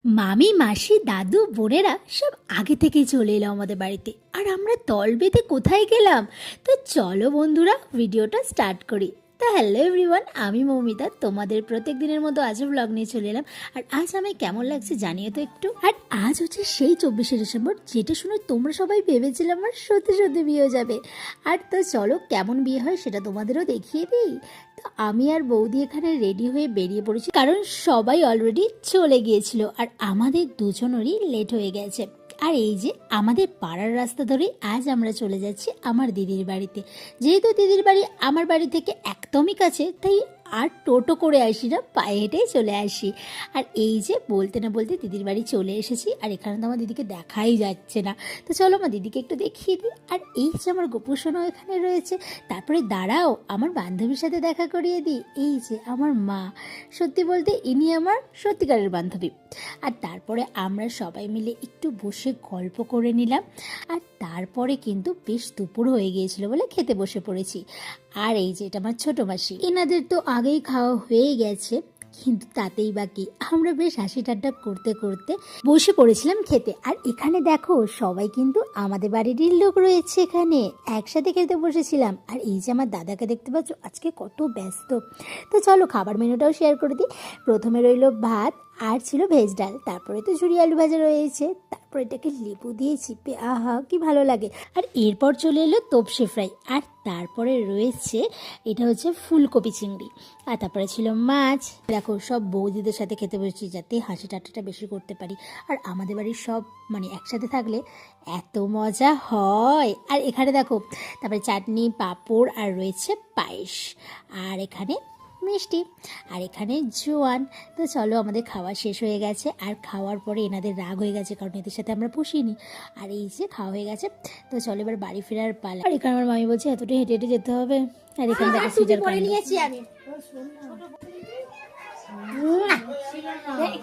মামি মাসি দাদু বোনেরা সব আগে থেকেই চলে এলো আমাদের বাড়িতে। আর আমরা দল বেঁধে কোথায় গেলাম? তো চলো বন্ধুরা ভিডিওটা স্টার্ট করি। তো হ্যালো এভরিওয়ান, আমি মৌমিতা তোমাদের প্রত্যেক দিনের মতো আজও ব্লগ নিয়ে চলে এলাম। আর আজ আমি কেমন লাগছে জানিয়ে তো একটু। আর আজ হচ্ছে সেই 24শে ডিসেম্বর, যেটা শুনে তোমরা সবাই ভেবেছিলাম আমার সত্যি সত্যি বিয়ে হয়ে যাবে। আর তো চলো কেমন বিয়ে হয় সেটা তোমাদেরও দেখিয়ে দিই। তো আমি আর বৌদি এখানে রেডি হয়ে বেরিয়ে পড়েছি, কারণ সবাই অলরেডি চলে গিয়েছিল আর আমাদের দুজনেরই লেট হয়ে গেছে। আর এই যে আমাদের পাড়ার রাস্তা ধরে আজ আমরা চলে যাচ্ছি আমার দিদির বাড়িতে। যেহেতু দিদির বাড়ি আমার বাড়ি থেকে একদমই কাছে, তাই আর টোটো করে আসি না, পায়ে হেঁটেই চলে আসি। আর এই যে বলতে না বলতে দিদির বাড়ি চলে এসেছি। আর এখানে তো আমার দিদিকে দেখাই যাচ্ছে না, তো চলো আমার দিদিকে একটু দেখিয়ে দিই। আর এই যে আমার গোপুসোনাও এখানে রয়েছে। তারপরে দাঁড়াও আমার বান্ধবীর সাথে দেখা করিয়ে দিই, এই যে আমার মা। সত্যি বলতে ইনি আমার সত্যিকারের বান্ধবী। আর তারপরে আমরা সবাই মিলে একটু বসে গল্প করে নিলাম। আর তারপরে কিন্তু বেশ দুপুর হয়ে গিয়েছিল বলে খেতে বসে পড়েছি। আর এই যে এটা আমার ছোট মাসি, এনাদের তো আগেই খাওয়া হয়ে গেছে, কিন্তু তাতেই বাকি আমরা বেশ হাসি ঠাট্টা করতে করতে বসে পড়েছিলাম খেতে। আর এখানে দেখো সবাই কিন্তু আমাদের বাড়িরই লোক রয়েছে, এখানে একসাথে খেতে বসেছিলাম। আর এই যে আমার দাদাকে দেখতে পাচ্ছ, আজকে কত ব্যস্ত। তো চলো খাবার মেনুটাও শেয়ার করে দিই। প্রথমে রইলো ভাত, আর ছিল ভেজ ডাল, তারপরে তো ঝুরি আলু ভাজা রয়েছে, তারপর এটাকে লেবু দিয়ে চিপে আহা কি ভালো লাগে। আর এরপর চলে এলো তোপসে ফ্রাই, আর তারপরে রয়েছে এটা হচ্ছে ফুলকপি চিংড়ি, আর তারপরে ছিল মাছ। দেখো সব বৌদিদের সাথে খেতে বসেছি যাতে হাসি ঠাট্টাটা বেশি করতে পারি। আর আমাদের বাড়ির সব একসাথে থাকলে এত মজা হয়। আর এখানে দেখো তারপরে চাটনি, পাঁপড়, আর রয়েছে পায়েস, আর এখানে মিষ্টি, আর এখানে জোয়ান। তো চলো আমাদের খাওয়া শেষ হয়ে গেছে। আর খাওয়ার পরে এনাদের রাগ হয়ে গেছে, কারণ এদের সাথে আমরা পুষিনি। আর এই যে খাওয়া হয়ে গেছে, তো চলো এবার বাড়ি ফেরার পালা। আর এখানে আমার মামি বলছে এতটা হেঁটে হেঁটে যেতে হবে। আর এখানে দেখো সুজার করে নিয়েছি আমি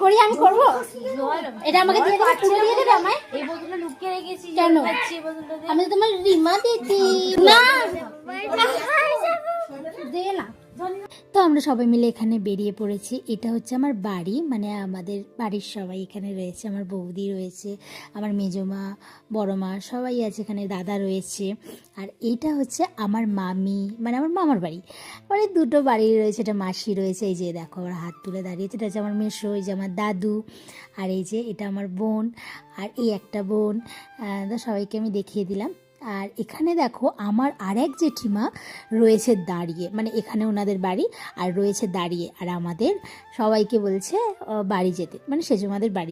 করি, আমি করবো। এটা আমাকে দিয়ে দেবে, পুরো দিয়ে দেবে আমায়। এই বোতলটা লুকিয়ে রেখেছি কেন? আমি তো তোমার রিমা দিদি না দে না। তো আমরা সবাই মিলে এখানে বেরিয়ে পড়েছি। এটা হচ্ছে আমার বাড়ি, আমাদের বাড়ির সবাই এখানে রয়েছে। আমার বৌদি রয়েছে, আমার মেজমা, বড় মা সবাই আছে এখানে, দাদা রয়েছে। আর এইটা হচ্ছে আমার মামি, আমার মামার বাড়ি। দুটো বাড়ি রয়েছে, এটা মাসি রয়েছে। এই যে দেখো আমার হাত তুলে দাঁড়িয়েছে, এটা হচ্ছে আমার মেসো, এই যে আমার দাদু, আর এই যে এটা আমার বোন, আর এই একটা বোন। তো সবাইকে আমি দেখিয়ে দিলাম। আর এখানে দেখো আমার আরেক জেঠিমা রয়েছে দাঁড়িয়ে, এখানে ওনাদের বাড়ি, আর রয়েছে দাঁড়িয়ে। আর আমাদের সবাইকে বলছে বাড়ি যেতে, সেজমাদের বাড়ি।